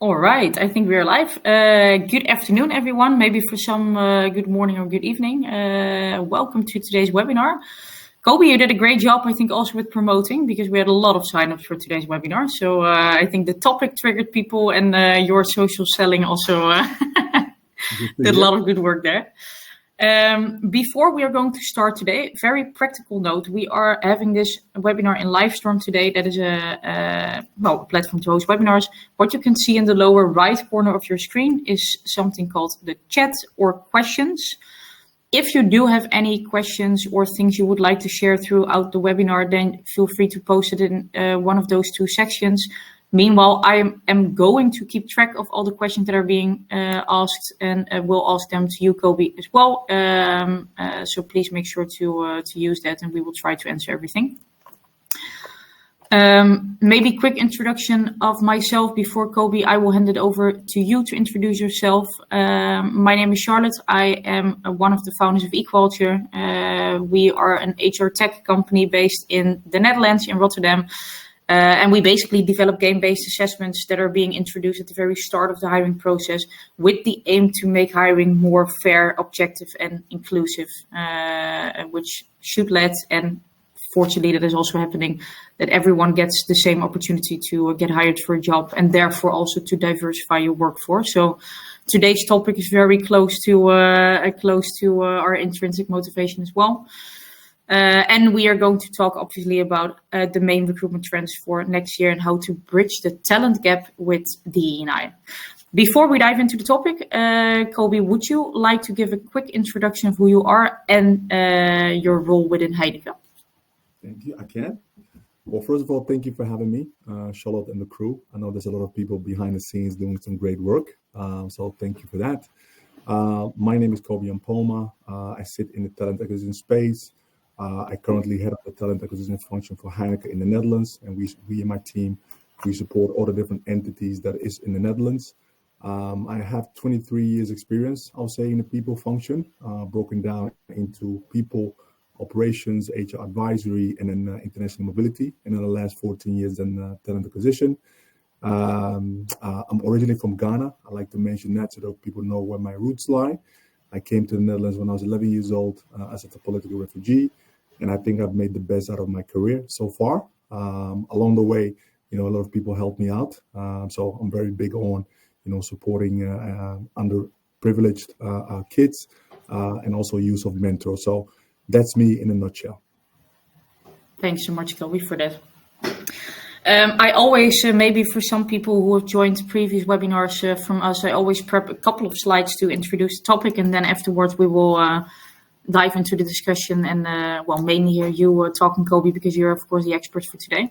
All right, I think we're live. Good afternoon, everyone. Maybe for some, good morning or good evening. Welcome to today's webinar. Kobi, you did a great job, I think, also with promoting, because we had a lot of signups for today's webinar. So I think the topic triggered people, and your social selling also did a lot of good work there. Before we are going to start today, very practical note, we are having this webinar in Livestorm today. That is a platform to host webinars. What you can see in the lower right corner of your screen is something called the chat or questions. If you do have any questions or things you would like to share throughout the webinar, then feel free to post it in one of those two sections. Meanwhile, I am going to keep track of all the questions that are being asked, and will ask them to you, Kobi, as well. So please make sure to use that, and we will try to answer everything. Maybe quick introduction of myself before Kobi. I will hand it over to you to introduce yourself. My name is Charlotte. I am one of the founders of Equalture. We are an HR tech company based in the Netherlands, in Rotterdam. And we basically develop game-based assessments that are being introduced at the very start of the hiring process, with the aim to make hiring more fair, objective, and inclusive, which should lead, and fortunately that is also happening, that everyone gets the same opportunity to get hired for a job, and therefore also to diversify your workforce. So today's topic is very close to our intrinsic motivation as well. And we are going to talk obviously about the main recruitment trends for next year and how to bridge the talent gap with DE&I. Before we dive into the topic, Kobi, would you like to give a quick introduction of who you are and your role within Heineken? Thank you. I can. Well, first of all, thank you for having me, Charlotte and the crew. I know there's a lot of people behind the scenes doing some great work, so thank you for that. My name is Kobi Ampoma. I sit in the talent acquisition space. I currently head up the talent acquisition function for Heineken in the Netherlands, and we and my team, we support all the different entities that is in the Netherlands. I have 23 years experience, I'll say, in the people function, broken down into people, operations, HR advisory, and then international mobility. And in the last 14 years in talent acquisition. I'm originally from Ghana. I like to mention that so that people know where my roots lie. I came to the Netherlands when I was 11 years old as a political refugee, and I think I've made the best out of my career so far. Along the way, a lot of people helped me out. So I'm very big on, supporting underprivileged kids and also use of mentors. So that's me in a nutshell. Thanks so much, Kobi, for that. I always, maybe for some people who have joined previous webinars from us, I always prep a couple of slides to introduce the topic, and then afterwards we will dive into the discussion and, mainly hear you talking, Kobi, because you're, of course, the expert for today.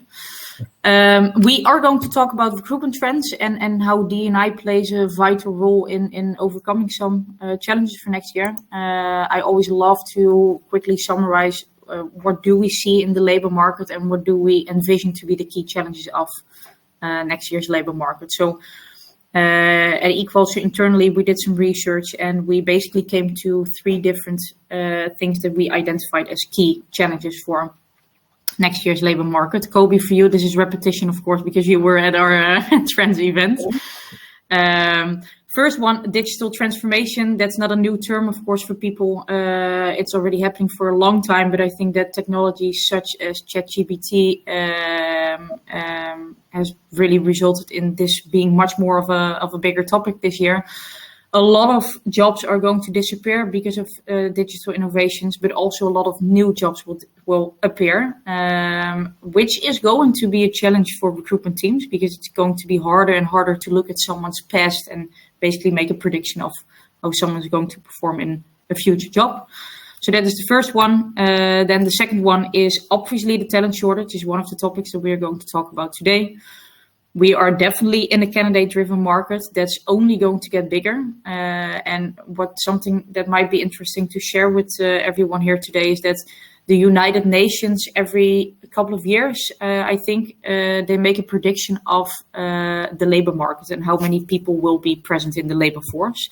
We are going to talk about recruitment trends and how DE&I plays a vital role in overcoming some challenges for next year. I always love to quickly summarize what do we see in the labor market and what do we envision to be the key challenges of next year's labor market. So at Equalture internally, we did some research and we basically came to three different things that we identified as key challenges for next year's labor market. Kobi, for you, this is repetition, of course, because you were at our Trends event. First one, digital transformation. That's not a new term, of course, for people. It's already happening for a long time, but I think that technology such as ChatGPT has really resulted in this being much more of a bigger topic this year. A lot of jobs are going to disappear because of digital innovations, but also a lot of new jobs will appear, which is going to be a challenge for recruitment teams because it's going to be harder and harder to look at someone's past and basically make a prediction of how someone's going to perform in a future job. So that is the first one. Then the second one is obviously the talent shortage is one of the topics that we are going to talk about today. We are definitely in a candidate-driven market that's only going to get bigger. And something that might be interesting to share with everyone here today is that the United Nations, every couple of years, I think they make a prediction of the labor market and how many people will be present in the labor force.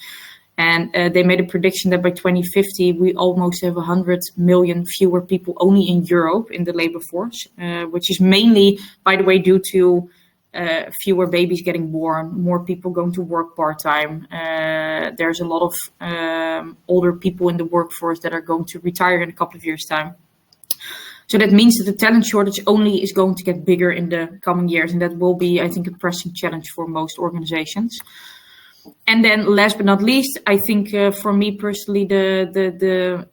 And they made a prediction that by 2050, we almost have 100 million fewer people only in Europe in the labor force, which is mainly, by the way, due to fewer babies getting born, more people going to work part-time. There's a lot of older people in the workforce that are going to retire in a couple of years' time. So that means that the talent shortage only is going to get bigger in the coming years. And that will be, I think, a pressing challenge for most organizations. And then last but not least, I think for me personally, the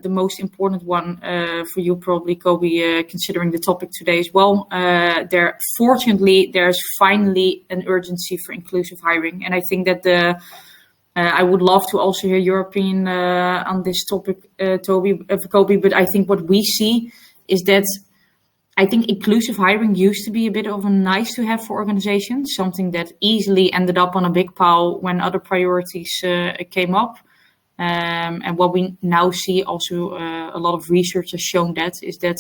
most important one for you probably, Kobi, considering the topic today as well. Fortunately, there's finally an urgency for inclusive hiring. And I think that I would love to also hear your opinion on this topic, Kobi. But I think what we see is that I think inclusive hiring used to be a bit of a nice to have for organizations, something that easily ended up on a big pile when other priorities came up. And what we now see also, a lot of research has shown that, is that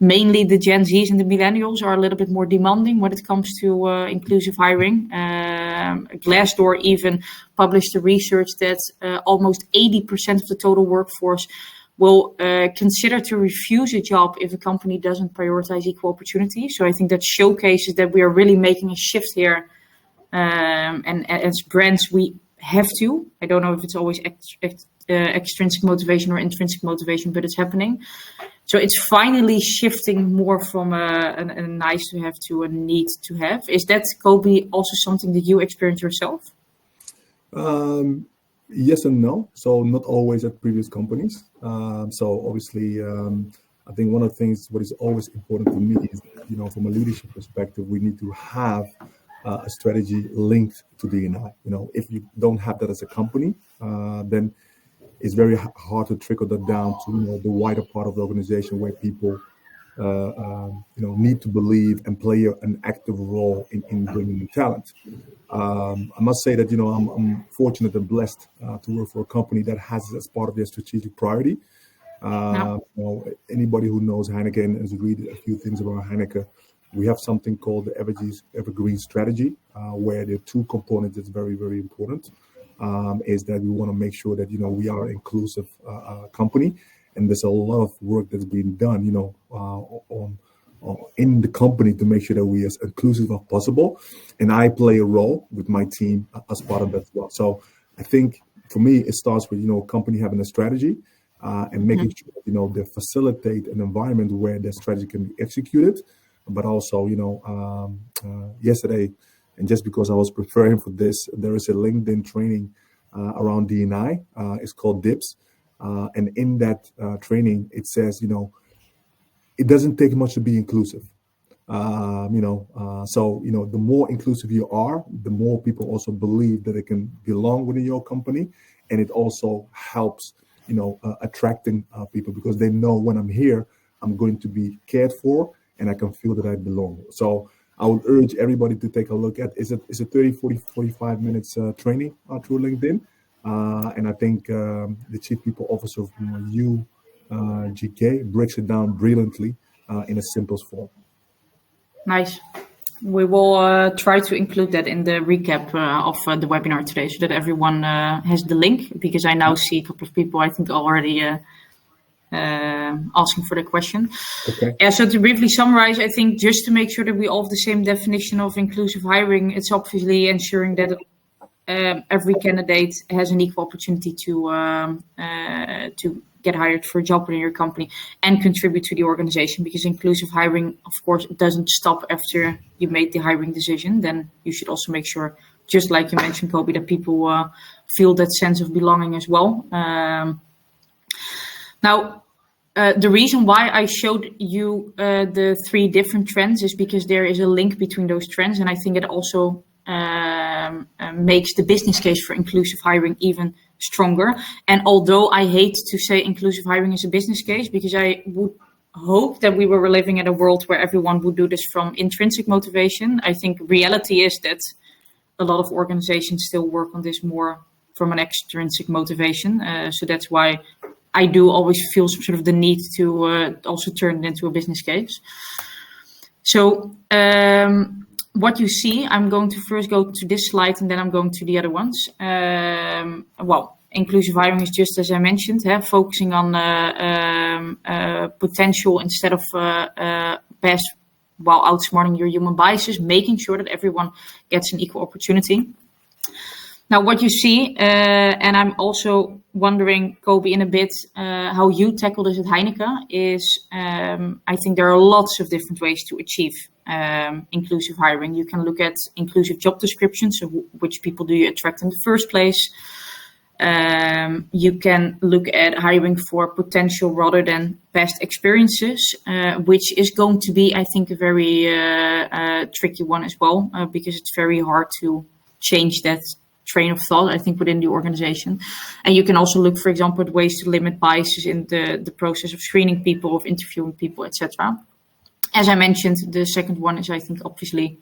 mainly the Gen Zs and the millennials are a little bit more demanding when it comes to inclusive hiring. Glassdoor even published a research that almost 80% of the total workforce will consider to refuse a job if a company doesn't prioritize equal opportunity. So I think that showcases that we are really making a shift here. And as brands, we have to. I don't know if it's always extrinsic motivation or intrinsic motivation, but it's happening. So it's finally shifting more from a nice to have to a need to have. Is that, Kobi, also something that you experience yourself? Yes and no. So not always at previous companies. So obviously, I think one of the things what is always important to me is, from a leadership perspective, we need to have a strategy linked to DE&I. If you don't have that as a company, then it's very hard to trickle that down to the wider part of the organization where people need to believe and play an active role in bringing in talent. I must say that I'm fortunate and blessed to work for a company that has it as part of their strategic priority. Anybody who knows Heineken has read a few things about Heineken. We have something called the Evergreen Strategy, where there are two components that's very, very important. Is that we want to make sure that we are an inclusive company, and there's a lot of work that's being done in the company to make sure that we are as inclusive as possible. And I play a role with my team as part of that as well. So I think for me it starts with a company having a strategy and making sure they facilitate an environment where the strategy can be executed. But also yesterday, and just because I was preparing for this, there is a LinkedIn training around DE&I. It's called DIPS. And in that training, it says, it doesn't take much to be inclusive. So, the more inclusive you are, the more people also believe that they can belong within your company. And it also helps, attracting people, because they know when I'm here, I'm going to be cared for and I can feel that I belong. So I would urge everybody to take a look at, it's a 30, 40, 45 minutes training through LinkedIn. And I think the Chief People Officer of UGK breaks it down brilliantly in a simple form. Nice. We will try to include that in the recap of the webinar today so that everyone has the link, because I now see a couple of people, I think, already asking for the question. Okay. Yeah, so to briefly summarize, I think just to make sure that we all have the same definition of inclusive hiring, it's obviously ensuring that every candidate has an equal opportunity to get hired for a job within your company and contribute to the organization, because inclusive hiring, of course, doesn't stop after you made the hiring decision. Then you should also make sure, just like you mentioned, Kobi, that people feel that sense of belonging as well. Now, the reason why I showed you the three different trends is because there is a link between those trends. And I think it also makes the business case for inclusive hiring even stronger. And although I hate to say inclusive hiring is a business case, because I would hope that we were living in a world where everyone would do this from intrinsic motivation, I think reality is that a lot of organizations still work on this more from an extrinsic motivation. So that's why I do always feel some sort of the need to also turn it into a business case. So what you see, I'm going to first go to this slide and then I'm going to the other ones. Inclusive hiring is just as I mentioned, focusing on potential instead of past while outsmarting your human biases, making sure that everyone gets an equal opportunity. Now, what you see, and I'm also wondering, Kobi, in a bit, how you tackle this at Heineken is, I think there are lots of different ways to achieve inclusive hiring. You can look at inclusive job descriptions, so which people do you attract in the first place. You can look at hiring for potential rather than past experiences, which is going to be, I think, a very tricky one as well, because it's very hard to change that train of thought, I think, within the organization. And you can also look, for example, at ways to limit biases in the process of screening people, of interviewing people, etc. As I mentioned, the second one is, I think, obviously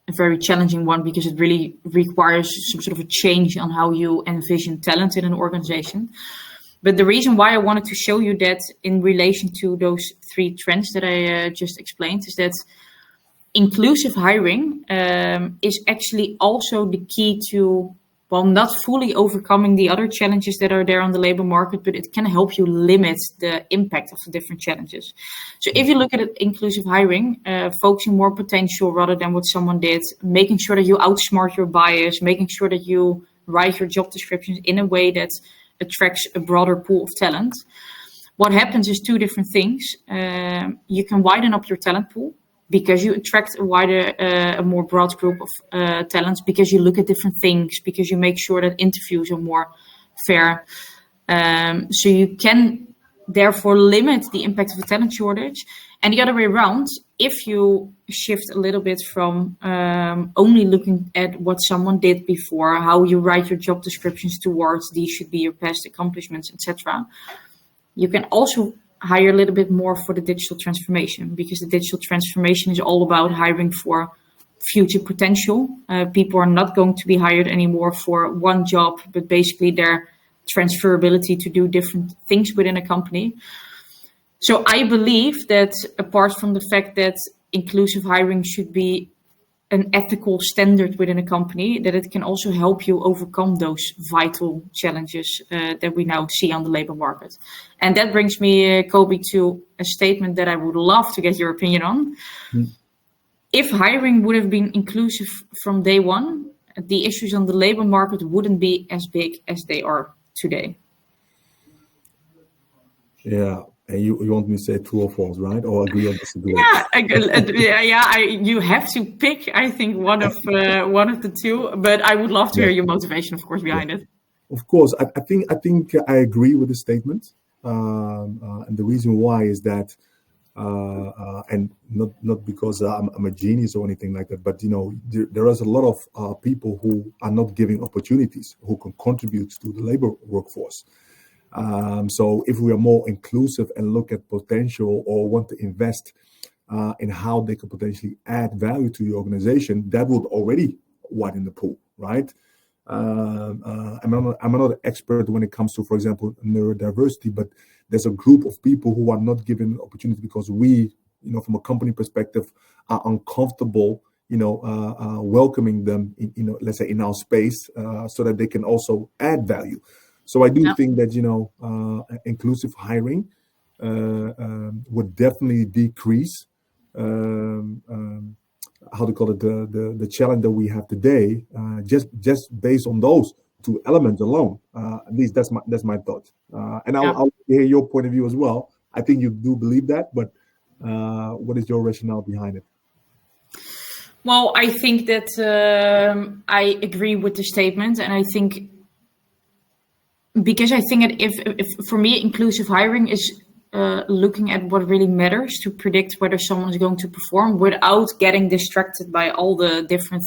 a very challenging one because it really requires some sort of a change on how you envision talent in an organization. But the reason why I wanted to show you that in relation to those three trends that I just explained is that inclusive hiring is actually also the key to, well, not fully overcoming the other challenges that are there on the labor market, but it can help you limit the impact of the different challenges. So if you look at it, inclusive hiring, focusing more potential rather than what someone did, making sure that you outsmart your bias, making sure that you write your job descriptions in a way that attracts a broader pool of talent. What happens is two different things. You can widen up your talent pool, because you attract a wider, a more broad group of talents, because you look at different things, because you make sure that interviews are more fair. So you can therefore limit the impact of a talent shortage. And the other way around, if you shift a little bit from only looking at what someone did before, how you write your job descriptions towards these should be your past accomplishments, etc., you can also hire a little bit more for the digital transformation, because the digital transformation is all about hiring for future potential. People are not going to be hired anymore for one job, but basically their transferability to do different things within a company. So I believe that apart from the fact that inclusive hiring should be an ethical standard within a company, that it can also help you overcome those vital challenges that we now see on the labor market. And that brings me, Kobi, to a statement that I would love to get your opinion on. If hiring would have been inclusive from day one, the issues on the labor market wouldn't be as big as they are today. Yeah. And you want me to say true or false, right? Or agree or disagree? Yeah. You have to pick, I think, one of the two. But I would love to hear your motivation, of course, behind it. Of course, I think I agree with the statement, and the reason why is that, and not because I'm a genius or anything like that, but there is a lot of people who are not giving opportunities, who can contribute to the labor workforce. So if we are more inclusive and look at potential or want to invest in how they could potentially add value to the organization, that would already widen the pool, right? I'm not an expert when it comes to, for example, neurodiversity, but there's a group of people who are not given opportunity because we, from a company perspective, are uncomfortable, welcoming them, let's say in our space, so that they can also add value. So I do think that, inclusive hiring would definitely decrease, how to call it, the challenge that we have today, just based on those two elements alone. At least that's my thought. And I'll hear your point of view as well. I think you do believe that, but what is your rationale behind it? Well, I think that I agree with the statement, and I think, because I think that if for me, inclusive hiring is looking at what really matters to predict whether someone is going to perform without getting distracted by all the different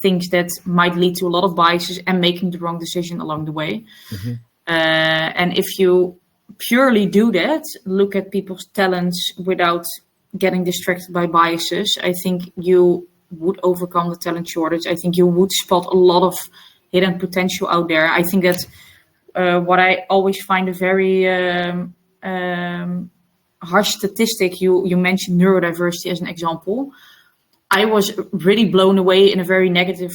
things that might lead to a lot of biases and making the wrong decision along the way. Mm-hmm. And if you purely do that, look at people's talents without getting distracted by biases, I think you would overcome the talent shortage. I think you would spot a lot of hidden potential out there. I think that what I always find a very harsh statistic, you mentioned neurodiversity as an example. I was really blown away in a very negative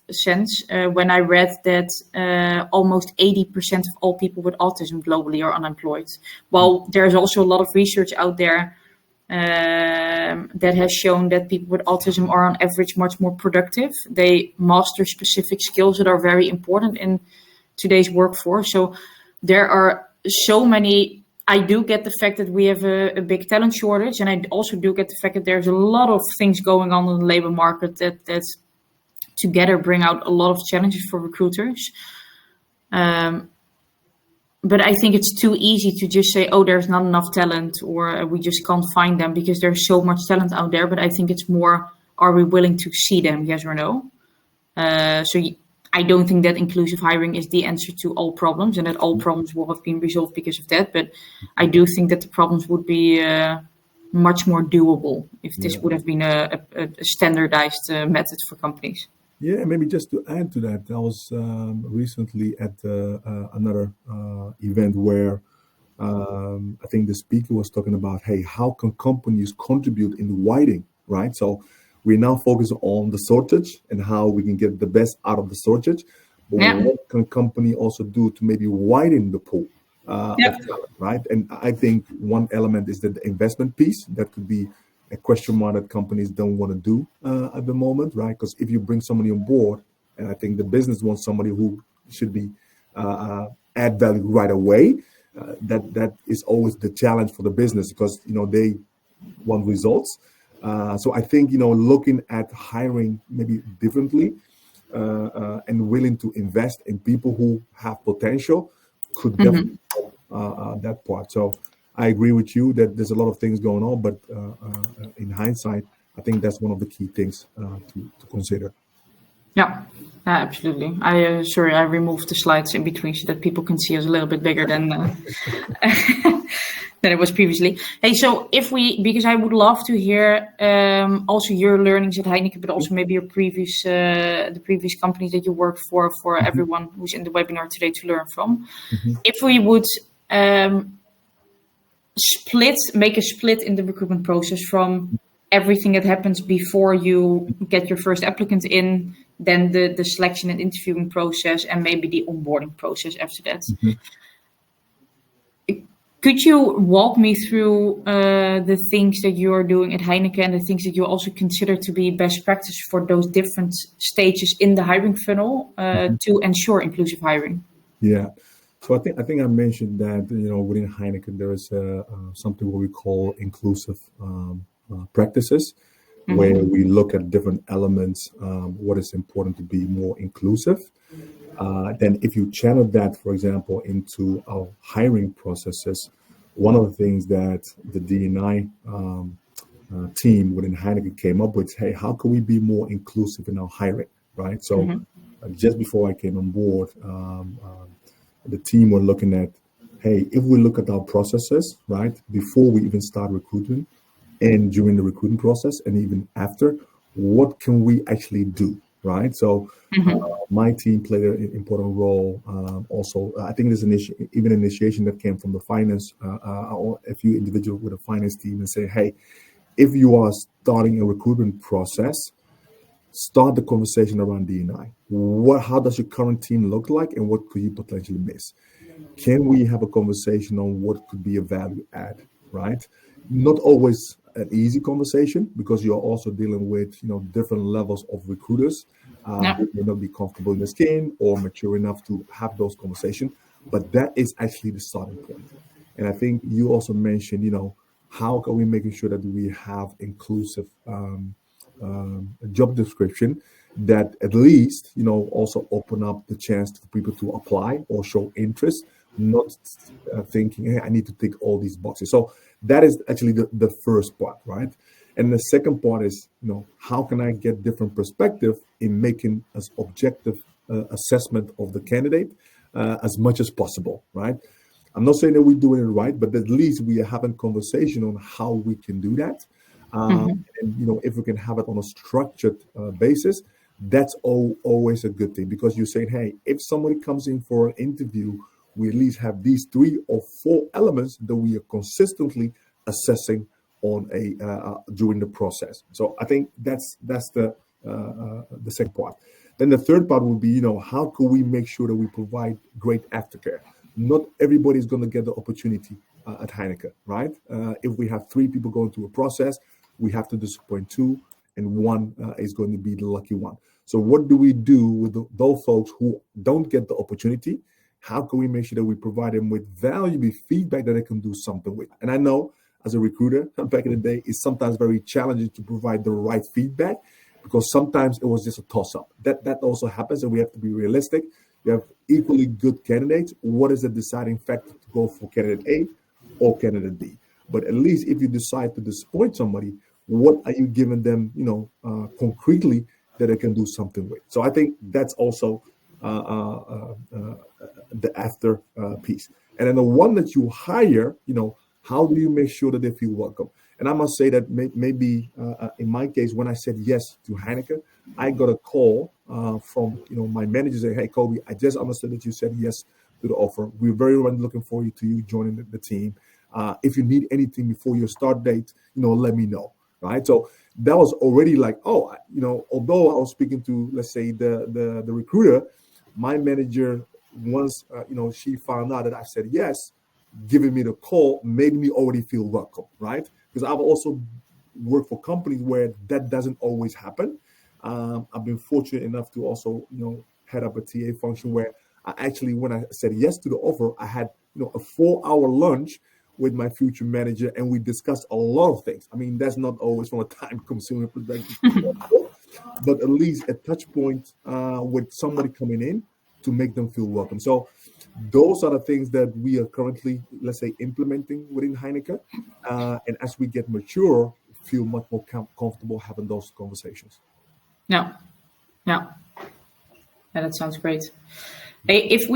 sense when I read that almost 80% of all people with autism globally are unemployed. Well, there's also a lot of research out there that has shown that people with autism are on average much more productive. They master specific skills that are very important in today's workforce. So there are so many. I do get the fact that we have a big talent shortage, and I also do get the fact that there's a lot of things going on in the labor market that together bring out a lot of challenges for recruiters. But I think it's too easy to just say, oh, there's not enough talent, or we just can't find them, because there's so much talent out there. But I think it's more, are we willing to see them, yes or no? I don't think that inclusive hiring is the answer to all problems, and that all problems will have been resolved because of that. But I do think that the problems would be much more doable if this would have been a standardized method for companies. Yeah, maybe just to add to that, I was recently at another event where I think the speaker was talking about, hey, how can companies contribute in widening, right? So we now focus on the shortage and how we can get the best out of the shortage. But what can company also do to maybe widen the pool of talent, right? And I think one element is that the investment piece, that could be a question mark that companies don't want to do at the moment, right? Because if you bring somebody on board, and I think the business wants somebody who should be add value right away, that is always the challenge for the business, because they want results. So I think looking at hiring maybe differently and willing to invest in people who have potential could definitely help that part. So I agree with you that there's a lot of things going on, but in hindsight, I think that's one of the key things to consider. Yeah, absolutely. I removed the slides in between so that people can see us a little bit bigger than than it was previously. Hey, so because I would love to hear also your learnings at Heineken, but also maybe your the previous companies that you worked for everyone who's in the webinar today to learn from. If we would make a split in the recruitment process from everything that happens before you get your first applicant in, then the selection and interviewing process, and maybe the onboarding process after that. Could you walk me through the things that you are doing at Heineken, the things that you also consider to be best practice for those different stages in the hiring funnel to ensure inclusive hiring? Yeah. So I think I mentioned that within Heineken there is something what we call inclusive practices, where we look at different elements, what is important to be more inclusive. Then if you channel that, for example, into our hiring processes, one of the things that the DE&I team within Heineken came up with, hey, how can we be more inclusive in our hiring, right? So just before I came on board, the team were looking at, hey, if we look at our processes, right, before we even start recruiting and during the recruiting process and even after, what can we actually do, right? So my team played an important role. Also, I think there's even initiation that came from the finance, or a few individuals with a finance team, and say, hey, if you are starting a recruitment process, start the conversation around DE&I. How does your current team look like, and what could you potentially miss? Can we have a conversation on what could be a value add, right? Not always an easy conversation, because you're also dealing with different levels of recruiters who may not be comfortable in their skin or mature enough to have those conversations. But that is actually the starting point. And I think you also mentioned, how can we making sure that we have inclusive job description that at least also open up the chance for people to apply or show interest, not thinking, hey, I need to tick all these boxes. So that is actually the first part, right? And the second part is, how can I get different perspective in making an objective assessment of the candidate as much as possible, right? I'm not saying that we're doing it right, but at least we are having conversation on how we can do that. And if we can have it on a structured basis, that's always a good thing, because you're saying, hey, if somebody comes in for an interview, we at least have these 3 or 4 elements that we are consistently assessing on during the process. So I think that's the second part. Then the third part would be, how can we make sure that we provide great aftercare? Not everybody is going to get the opportunity at Heineken, right? If we have 3 people going through a process, we have to disappoint 2, and 1 is going to be the lucky one. So what do we do with those folks who don't get the opportunity? How can we make sure that we provide them with valuable feedback that they can do something with? And I know as a recruiter back in the day, it's sometimes very challenging to provide the right feedback, because sometimes it was just a toss-up. That also happens, and we have to be realistic. You have equally good candidates. What is the deciding factor to go for candidate A or candidate B? But at least if you decide to disappoint somebody, what are you giving them, concretely that they can do something with? So I think that's also the after piece. And then the one that you hire, how do you make sure that they feel welcome? And I must say that maybe in my case, when I said yes to Heineken, I got a call from my manager saying, "Hey, Kobi, I just understood that you said yes to the offer. We're very much looking forward to you joining the team. If you need anything before your start date, let me know." Right? So that was already like, although I was speaking to, let's say, the recruiter, my manager, once she found out that I said yes, giving me the call made me already feel welcome, right? Because I've also worked for companies where that doesn't always happen. I've been fortunate enough to also, head up a TA function where I actually, when I said yes to the offer, I had, a 4-hour lunch with my future manager, and we discussed a lot of things. I mean, that's not always from a time-consuming perspective, but at least a touch point with somebody coming in to make them feel welcome. So those are the things that we are currently, let's say, implementing within Heineken. And as we get mature, feel much more comfortable having those conversations. Yeah, that sounds great. Hey, if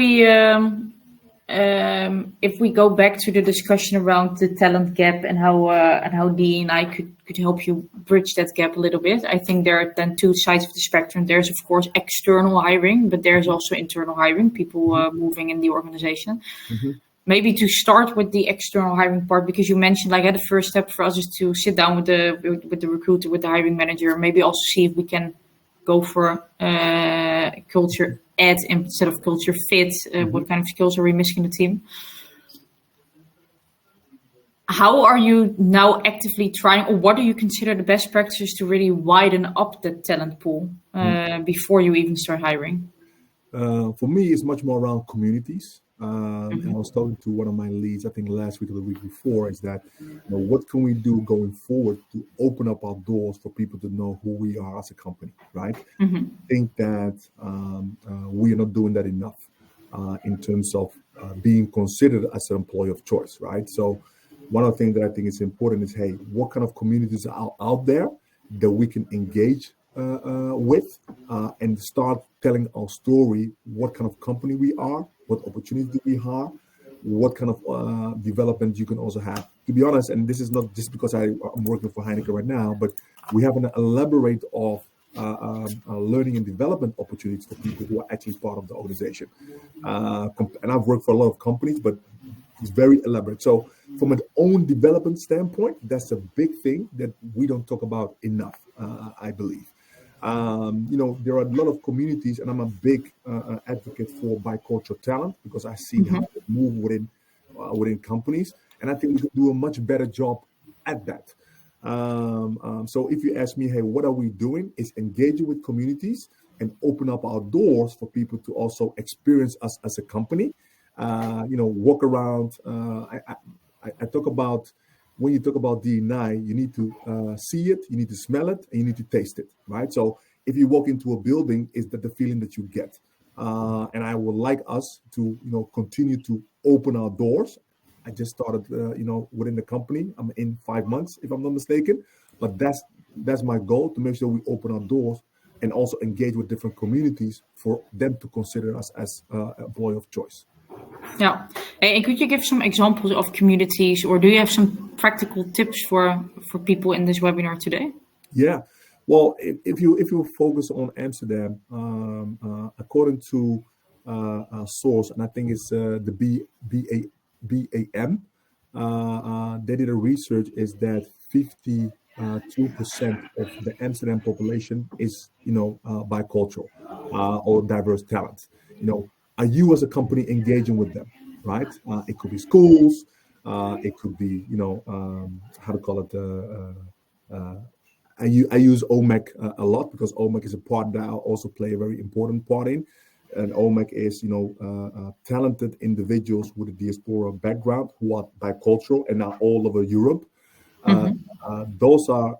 we go back to the discussion around the talent gap and how DE&I could help you bridge that gap a little bit, I think there are then 2 sides of the spectrum. There's of course external hiring, but there's also internal hiring, people moving in the organization. Mm-hmm. Maybe to start with the external hiring part, because you mentioned the first step for us is to sit down with the recruiter, with the hiring manager, maybe also see if we can go for culture add instead of culture fit. What kind of skills are we missing in the team? How are you now actively trying, or what do you consider the best practices to really widen up the talent pool before you even start hiring? For me, it's much more around communities. And I was talking to one of my leads, I think last week or the week before, is that what can we do going forward to open up our doors for people to know who we are as a company, right? I think that we are not doing that enough in terms of being considered as an employer of choice, right? So one of the things that I think is important is, hey, what kind of communities are out there that we can engage with and start telling our story, what kind of company we are, what opportunities we have, what kind of development you can also have. To be honest, and this is not just because I'm working for Heineken right now, but we have an elaborate of learning and development opportunities for people who are actually part of the organization. And I've worked for a lot of companies, but it's very elaborate. So from an own development standpoint, that's a big thing that we don't talk about enough, I believe. There are a lot of communities, and I'm a big advocate for bicultural talent because I see how it move within companies, and I think we could do a much better job at that. So if you ask me, hey, what are we doing? Is engaging with communities and open up our doors for people to also experience us as a company. Walk around. I talk about, when you talk about DE&I, you need to see it, you need to smell it, and you need to taste it, right? So if you walk into a building, is that the feeling that you get? And I would like us to, continue to open our doors. I just started, within the company. I'm in 5 months, if I'm not mistaken. But that's my goal, to make sure we open our doors and also engage with different communities for them to consider us as employer of choice. Yeah. And could you give some examples of communities, or do you have some practical tips for people in this webinar today? Yeah. Well, if you focus on Amsterdam, according to a source, and I think it's the BAM, they did a research, is that 52% of the Amsterdam population is, bicultural or diverse talent. Are you as a company engaging with them, right? It could be schools, It could be, how to call it. I use OMEC a lot because OMEC is a part that I also play a very important part in. And OMEC is, talented individuals with a diaspora background who are bicultural and are all over Europe. Those are,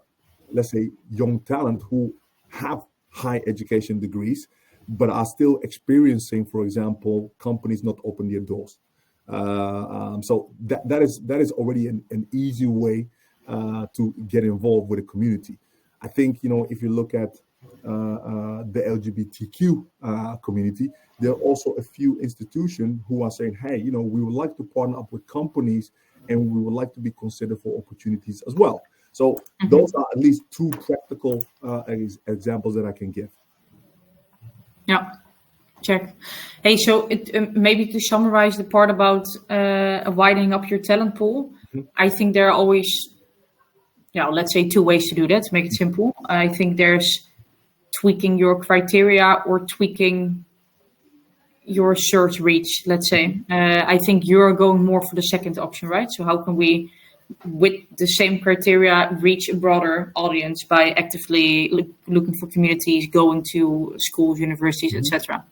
let's say, young talent who have high education degrees, but are still experiencing, for example, companies not open their doors. So that is already an easy way to get involved with the community. I think, if you look at the LGBTQ community, there are also a few institutions who are saying, hey, we would like to partner up with companies and we would like to be considered for opportunities as well. So those are at least two practical examples that I can give. Yeah, check. Hey, so maybe to summarize the part about widening up your talent pool, I think there are always, let's say 2 ways to do that, to make it simple. I think there's tweaking your criteria or tweaking your search reach, let's say. I think you're going more for the second option, right? So how can we, with the same criteria, reach a broader audience by actively looking for communities, going to schools, universities, etc.?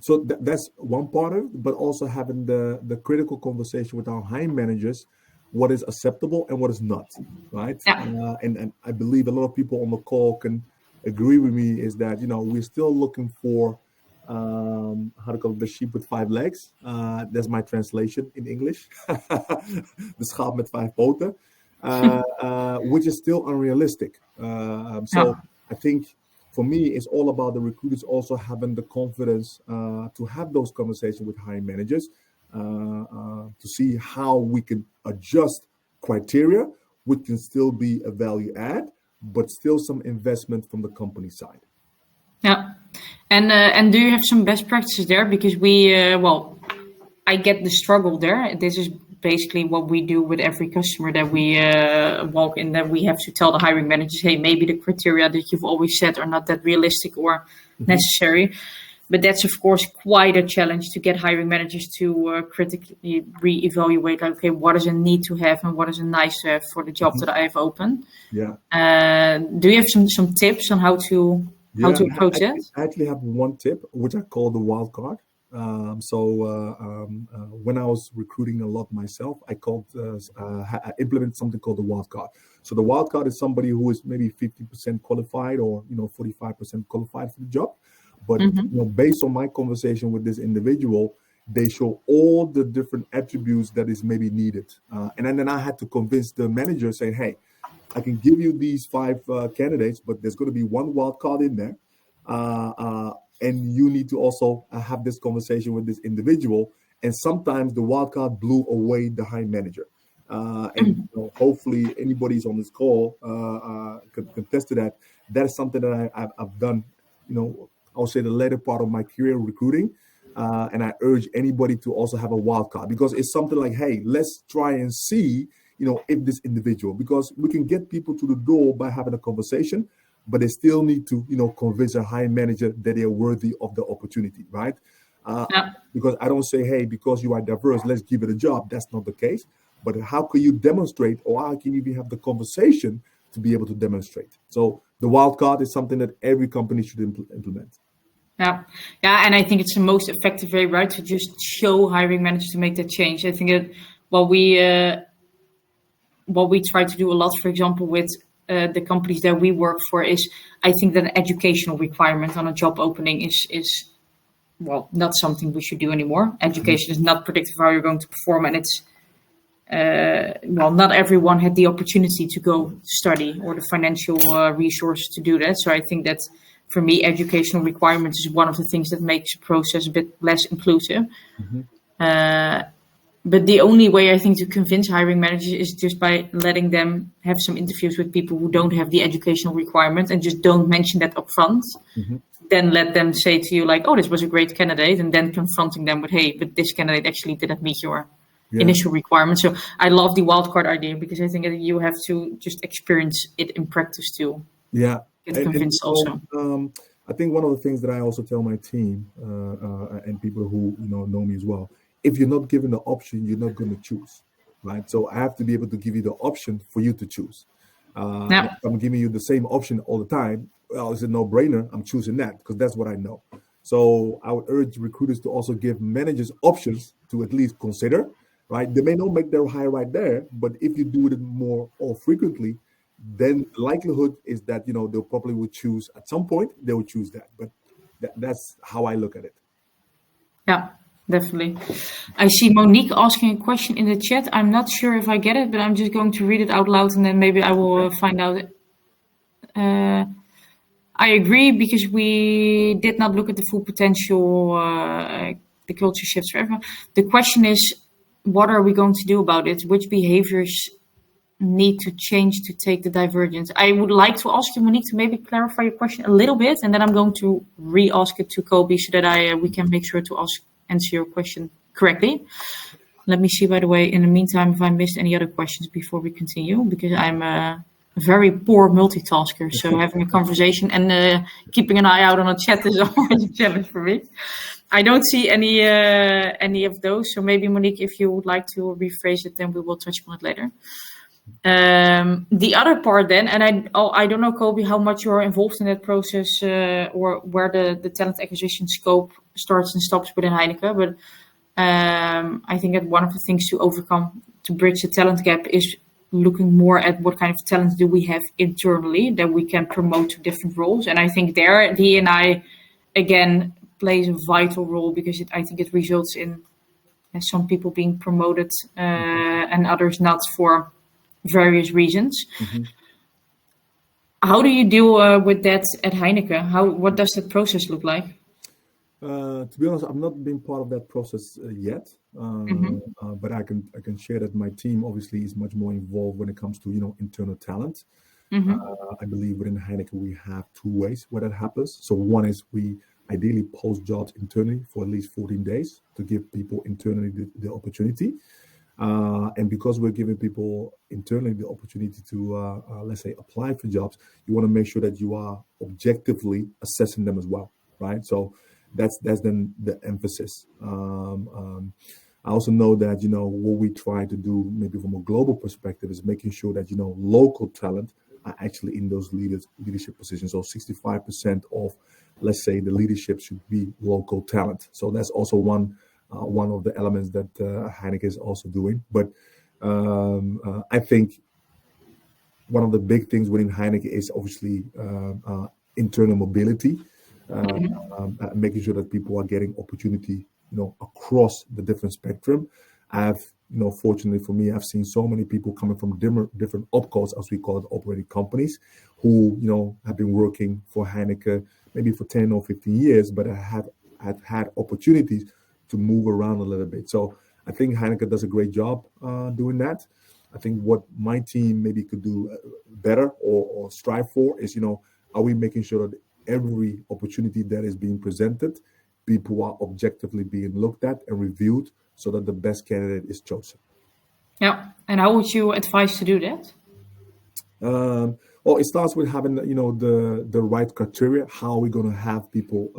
So that's one part of it, but also having the critical conversation with our hiring managers, what is acceptable and what is not, right? Yeah. And I believe a lot of people on the call can agree with me is that, we're still looking for how to call it, the sheep with 5 legs. That's my translation in English. De schaap met 5 poten, which is still unrealistic. So I think for me, it's all about the recruiters also having the confidence to have those conversations with hiring managers to see how we can adjust criteria, which can still be a value add, but still some investment from the company side. Yeah. And do you have some best practices there? Because I get the struggle there. This is basically what we do with every customer that we walk in, that we have to tell the hiring managers, hey, maybe the criteria that you've always set are not that realistic or necessary. But that's, of course, quite a challenge to get hiring managers to critically reevaluate, like, okay, what is a need to have and what is a nice to have for the job that I have open. Yeah. Do you have some tips on how to approach that? I actually have one tip, which I call the wild card. When I was recruiting a lot myself, I implemented something called the wild card. So the wild card is somebody who is maybe 50% qualified or 45% qualified for the job. But based on my conversation with this individual, they show all the different attributes that is maybe needed. And then I had to convince the manager, saying, hey, I can give you these 5 candidates, but there's going to be one wild card in there. And you need to also have this conversation with this individual. And sometimes the wild card blew away the hiring manager. And hopefully anybody's on this call could contest to that. That is something that I've done, I'll say the later part of my career recruiting. And I urge anybody to also have a wild card, because it's something like, hey, let's try and see, if this individual, because we can get people to the door by having a conversation, but they still need to, convince a hiring manager that they are worthy of the opportunity, right? Because I don't say, hey, because you are diverse, let's give it a job. That's not the case. But how can you demonstrate, or how can you even have the conversation to be able to demonstrate? So the wild card is something that every company should implement. Yeah, and I think it's the most effective way, right, to just show hiring managers to make that change. I think that what we try to do a lot, for example, with the companies that we work for, is I think that an educational requirement on a job opening is not something we should do anymore. Education is not predictive of how you're going to perform, and it's not everyone had the opportunity to go study or the financial resources to do that. So I think that for me, educational requirements is one of the things that makes the process a bit less inclusive. But the only way I think to convince hiring managers is just by letting them have some interviews with people who don't have the educational requirement, and just don't mention that up front. Then let them say to you, like, oh, this was a great candidate, and then confronting them with, hey, but this candidate actually didn't meet your initial requirements. So I love the wildcard idea, because I think that you have to just experience it in practice to get convinced also. I think one of the things that I also tell my team and people who know me as well, if you're not given the option, you're not going to choose, right? So I have to be able to give you the option for you to choose. Yeah. If I'm giving you the same option all the time, well, it's a no-brainer. I'm choosing that because that's what I know. So I would urge recruiters to also give managers options to at least consider, right? They may not make their hire right there, but if you do it more or frequently, then the likelihood is that, they'll probably would choose at some point, they will choose that. But that's how I look at it. Yeah, definitely. I see Monique asking a question in the chat. I'm not sure if I get it, but I'm just going to read it out loud and then maybe I will find out. I agree because we did not look at the full potential, the culture shifts for everyone. The question is, what are we going to do about it? Which behaviors need to change to take the divergence? I would like to ask you, Monique, to maybe clarify your question a little bit, and then I'm going to re-ask it to Kobi so that we can make sure to answer your question correctly. Let me see, by the way, in the meantime, if I missed any other questions before we continue, because I'm a very poor multitasker. So having a conversation and keeping an eye out on a chat is always a challenge for me. I don't see any of those. So maybe, Monique, if you would like to rephrase it, then we will touch upon it later. The other part then, and I don't know, Kobi, how much you're involved in that process or where the talent acquisition scope starts and stops within Heineken, but I think that one of the things to bridge the talent gap is looking more at what kind of talent do we have internally that we can promote to different roles. And I think there DE&I again plays a vital role because I think it results in some people being promoted and others not for various reasons. Mm-hmm. How do you deal with that at Heineken? What does that process look like? To be honest, I've not been part of that process yet, but I can share that my team obviously is much more involved when it comes to internal talent. Mm-hmm. I believe within Heineken we have two ways where that happens. So one is we ideally post jobs internally for at least 14 days to give people internally the opportunity. And because we're giving people internally the opportunity to, let's say, apply for jobs, you want to make sure that you are objectively assessing them as well, right? So that's then the emphasis. I also know that, what we try to do maybe from a global perspective is making sure that, local talent are actually in those leadership positions. So 65% of, let's say, the leadership should be local talent. So that's also one of the elements that Heineken is also doing. But I think one of the big things within Heineken is obviously internal mobility, making sure that people are getting opportunity, across the different spectrum. Fortunately for me, I've seen so many people coming from different opcos, as we call it, operating companies, who, have been working for Heineken maybe for 10 or 15 years, but have had opportunities to move around a little bit. So I think Heineken does a great job doing that. I think what my team maybe could do better or strive for is, are we making sure that every opportunity that is being presented, people are objectively being looked at and reviewed so that the best candidate is chosen. Yeah. And how would you advise to do that? Well, it starts with having, the right criteria. How are we going to have people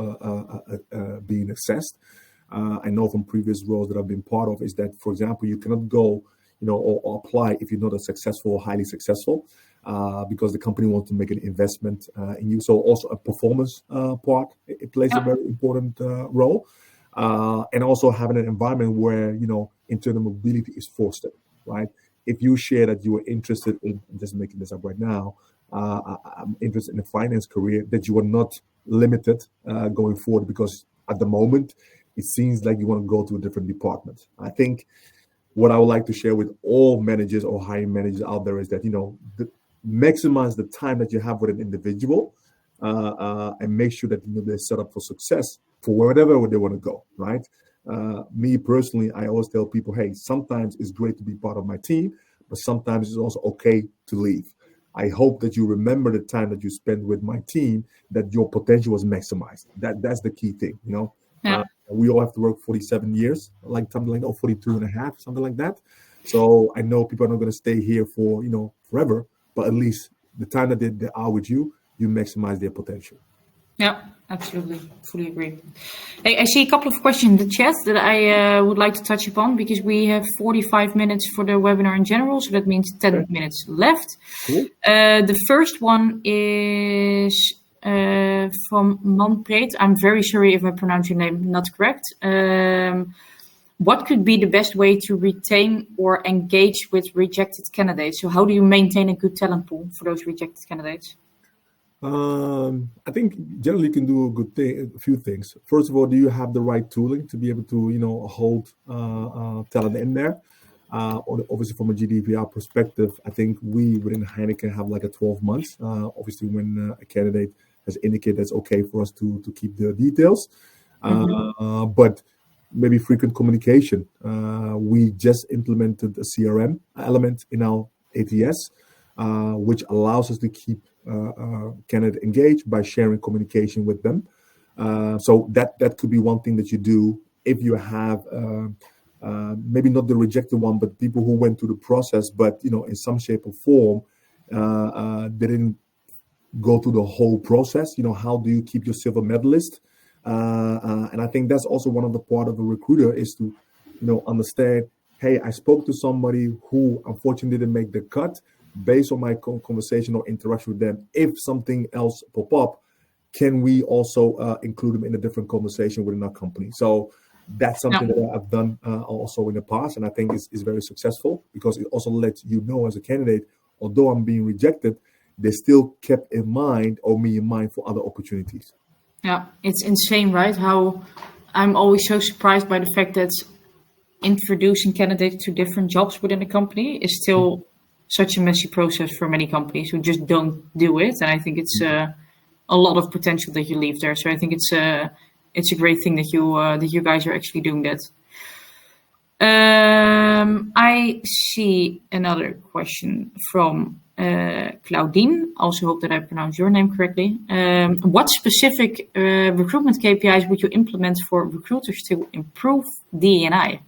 being assessed? I know from previous roles that I've been part of is that, for example, you cannot go, or apply if you're not a successful or highly successful, because the company wants to make an investment in you. So also a performance part, it plays a very important role. And also having an environment where, internal mobility is fostered, right? If you share that you are interested in, I'm just making this up right now, I'm interested in a finance career, that you are not limited going forward, because at the moment, it seems like you want to go to a different department. I think what I would like to share with all managers or hiring managers out there is that, maximize the time that you have with an individual and make sure that they're set up for success for wherever they want to go, right? Me personally, I always tell people, hey, sometimes it's great to be part of my team, but sometimes it's also okay to leave. I hope that you remember the time that you spent with my team, that your potential was maximized. That's the key thing, Yeah. We all have to work 47 years, like something like 42 and a half, something like that. So I know people are not going to stay here for, forever, but at least the time that they are with you, you maximize their potential. Yeah, absolutely. Fully agree. Hey, I see a couple of questions in the chat that I would like to touch upon because we have 45 minutes for the webinar in general. So that means 10 minutes left. Cool. The first one is from Manpreet. I'm very sorry if I pronounce your name not correct. What could be the best way to retain or engage with rejected candidates? So how do you maintain a good talent pool for those rejected candidates? I think generally you can do a few things. First of all, do you have the right tooling to be able to, hold talent in there? Obviously, from a GDPR perspective, I think we within Heineken have like a 12 months. Obviously, when a candidate has indicated it's okay for us to keep the details, but maybe frequent communication. We just implemented a CRM element in our ATS, which allows us to keep candidate engaged by sharing communication with them. So that could be one thing that you do if you have maybe not the rejected one, but people who went through the process, but in some shape or form, they didn't go through the whole process. How do you keep your silver medalist? And I think that's also one of the part of a recruiter is to, understand, hey, I spoke to somebody who unfortunately didn't make the cut. Based on my conversation or interaction with them, if something else pop up, can we also include them in a different conversation within our company? So that's something that I've done also in the past, and I think is very successful because it also lets you know as a candidate, although I'm being rejected, they still kept in mind or me in mind for other opportunities. Yeah, it's insane, right? How I'm always so surprised by the fact that introducing candidates to different jobs within a company is still such a messy process for many companies who just don't do it. And I think it's a lot of potential that you leave there. So I think it's a great thing that you guys are actually doing that. I see another question from Claudine. Also hope that I pronounced your name correctly. What specific recruitment KPIs would you implement for recruiters to improve DE&I?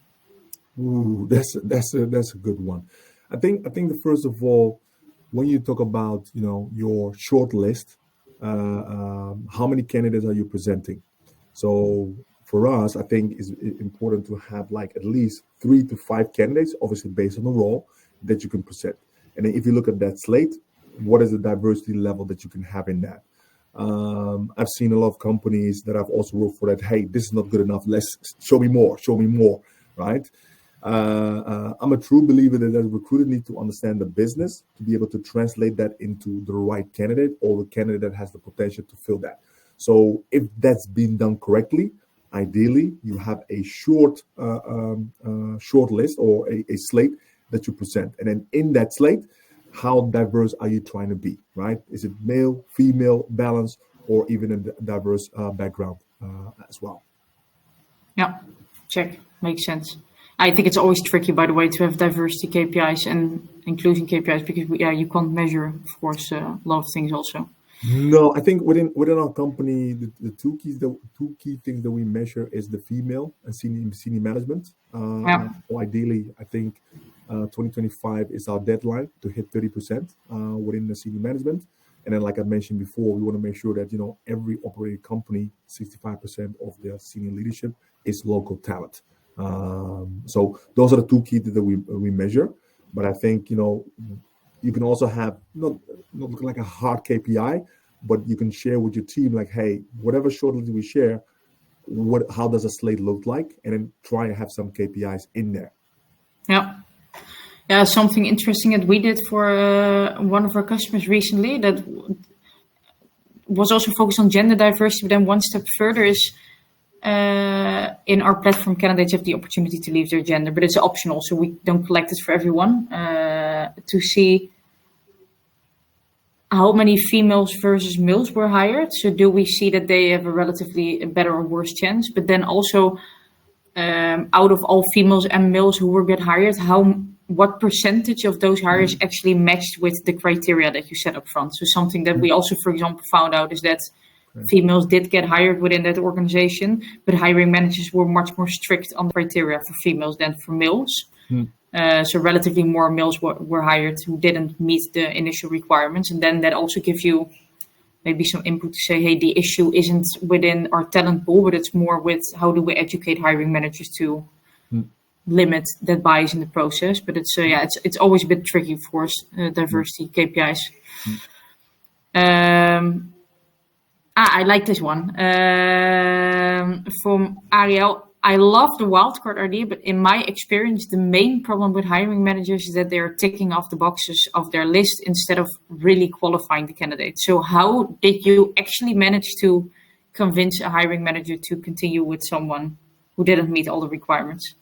Ooh, that's a good one. I think that first of all, when you talk about your short list, how many candidates are you presenting? So for us, I think it's important to have like at least 3 to 5 candidates, obviously based on the role that you can present. And then if you look at that slate, what is the diversity level that you can have in that? I've seen a lot of companies that I've also worked for that, hey, this is not good enough. Let's show me more, right? I'm a true believer that the recruiter needs to understand the business to be able to translate that into the right candidate or the candidate that has the potential to fill that. So if that's been done correctly, ideally you have a short list or a slate that you present. And then in that slate, how diverse are you trying to be, right? Is it male, female, balance, or even a diverse background as well? Yeah, check. Makes sense. I think it's always tricky, by the way, to have diversity KPIs and inclusion KPIs because you can't measure, of course, a lot of things also. No, I think within our company, the two key things that we measure is the female and senior management. So ideally, I think 2025 is our deadline to hit 30% within the senior management. And then, like I mentioned before, we want to make sure that every operating company, 65% of their senior leadership is local talent. So those are the two key that we measure. But I think you can also have not like a hard KPI, but you can share with your team like, hey, whatever shortly we share, how does a slate look like, and then try and have some KPIs in there. Yeah, something interesting that we did for one of our customers recently that was also focused on gender diversity, but then one step further is in our platform, candidates have the opportunity to leave their gender, but it's optional, so we don't collect it for everyone to see how many females versus males were hired. So do we see that they have a relatively better or worse chance? But then also out of all females and males who were get hired, what percentage of those hires actually matched with the criteria that you set up front? So something that we also, for example, found out is that females did get hired within that organization, but hiring managers were much more strict on the criteria for females than for males. So relatively more males were hired who didn't meet the initial requirements. And then that also gives you maybe some input to say, hey, the issue isn't within our talent pool, but it's more with how do we educate hiring managers to limit that bias in the process. But it's always a bit tricky, of course, diversity KPIs. I like this one from Ariel. I love the wildcard idea, but in my experience, the main problem with hiring managers is that they're ticking off the boxes of their list instead of really qualifying the candidate. So how did you actually manage to convince a hiring manager to continue with someone who didn't meet all the requirements?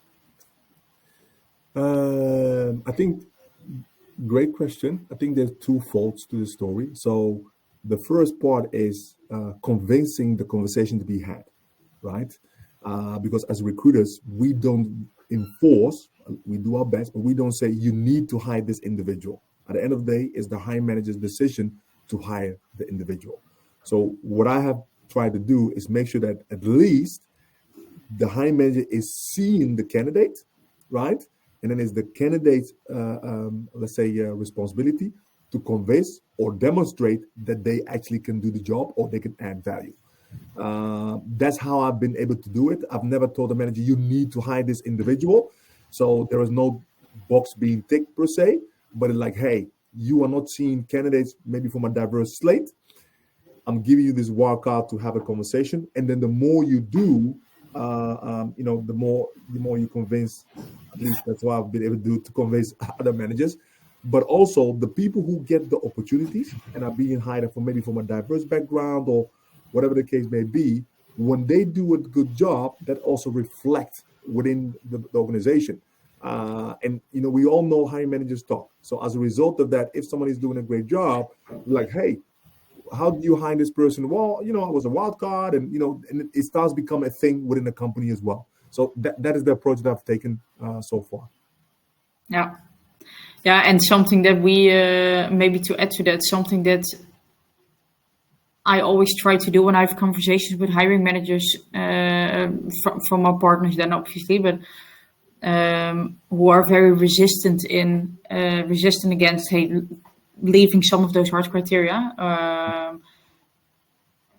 I think, great question. I think there's two faults to the story. So the first part is convincing the conversation to be had, right? Because as recruiters, we don't enforce, we do our best, but we don't say you need to hire this individual. At the end of the day, it's the hiring manager's decision to hire the individual. So what I have tried to do is make sure that at least the hiring manager is seeing the candidate, right? And then it's the candidate's, responsibility to convince or demonstrate that they actually can do the job or they can add value. That's how I've been able to do it. I've never told the manager, you need to hire this individual. So there is no box being ticked per se, but it's like, hey, you are not seeing candidates maybe from a diverse slate. I'm giving you this wild card to have a conversation. And then the more you do, the more you convince, at least that's what I've been able to do to convince other managers. But also the people who get the opportunities and are being hired from a diverse background or whatever the case may be, when they do a good job, that also reflects within the organization. We all know hiring managers talk. So as a result of that, if someone is doing a great job, like, hey, how do you hire this person? Well, I was a wild card, and it starts becoming a thing within the company as well. So that is the approach that I've taken so far. Yeah, and something that we maybe to add to that, something that I always try to do when I have conversations with hiring managers from our partners, then obviously, but who are very resistant against leaving some of those hard criteria.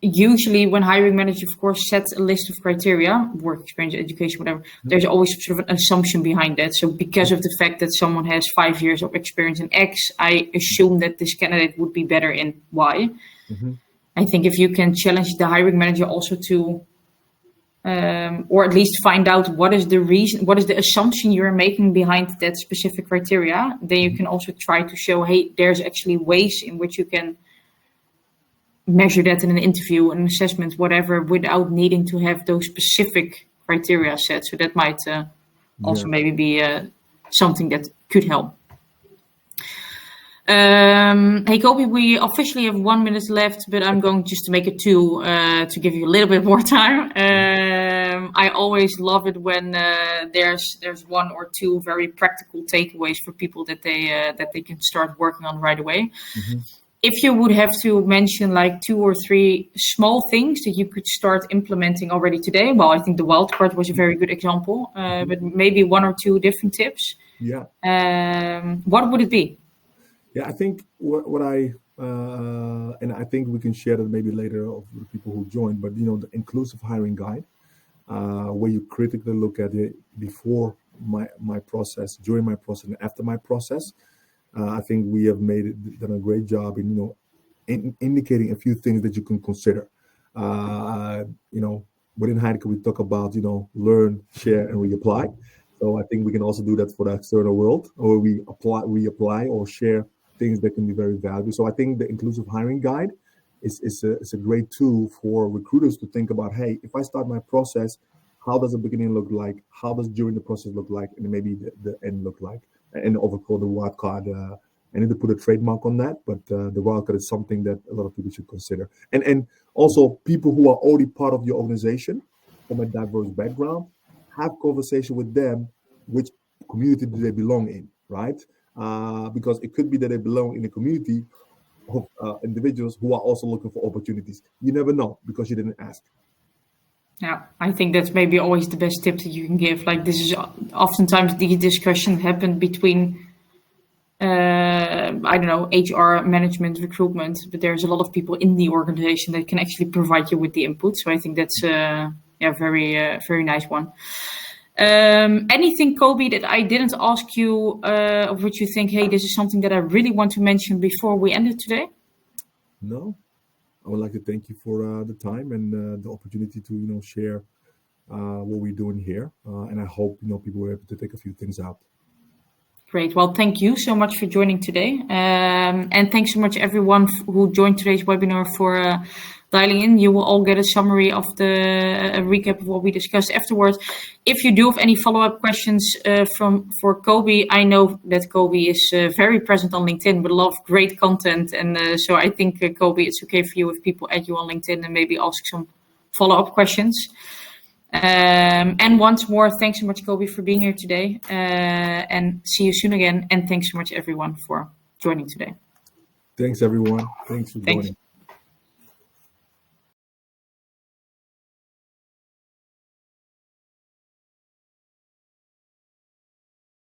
Usually when hiring managers, of course, set a list of criteria, work experience, education, whatever, there's always sort of an assumption behind that. So because of the fact that someone has 5 years of experience in X, I assume that this candidate would be better in Y. Mm-hmm. I think if you can challenge the hiring manager also to, or at least find out what is the reason, what is the assumption you're making behind that specific criteria, then you can also try to show, hey, there's actually ways in which you can measure that in an interview, an assessment, whatever, without needing to have those specific criteria set. So that might also maybe be something that could help. Hey, Kobi, we officially have 1 minute left, but I'm going just to make it 2 to give you a little bit more time. I always love it when there's 1 or 2 very practical takeaways for people that they can start working on right away. Mm-hmm. If you would have to mention like 2 or 3 small things that you could start implementing already today, well, I think the wildcard was a very good example, but maybe 1 or 2 different tips. Yeah. What would it be? Yeah, I think what I and I think we can share that maybe later of the people who joined, but the inclusive hiring guide, where you critically look at it before my process, during my process, and after my process. I think we have done a great job in indicating a few things that you can consider. Within Heineken we talk about learn, share, and reapply. So I think we can also do that for the external world, or we reapply or share things that can be very valuable. So I think the inclusive hiring guide is a great tool for recruiters to think about, hey, if I start my process, how does the beginning look like? How does during the process look like? And maybe the end look like? And overcall the wild card. I need to put a trademark on that, but the wild card is something that a lot of people should consider. And also people who are already part of your organization from a diverse background, have conversation with them, which community do they belong in, right? Because it could be that they belong in a community of individuals who are also looking for opportunities. You never know because you didn't ask. Yeah, I think that's maybe always the best tip that you can give. Like this is oftentimes the discussion happened between I don't know, HR, management, recruitment, but there's a lot of people in the organization that can actually provide you with the input. So I think that's very nice one. Anything, Kobi, that I didn't ask you, of which you think, hey, this is something that I really want to mention before we end it today? No, I would like to thank you for the time and the opportunity to share what we're doing here, and I hope people were able to take a few things out. Great. Well, thank you so much for joining today, and thanks so much everyone who joined today's webinar for dialing in. You will all get a summary of a recap of what we discussed afterwards. If you do have any follow-up questions for Kobi, I know that Kobi is very present on LinkedIn with a lot of great content, and so I think Kobi, it's okay for you if people add you on LinkedIn and maybe ask some follow-up questions. And once more, thanks so much, Kobi, for being here today, and see you soon again. And thanks so much, everyone, for joining today. Thanks, everyone. Thanks for joining.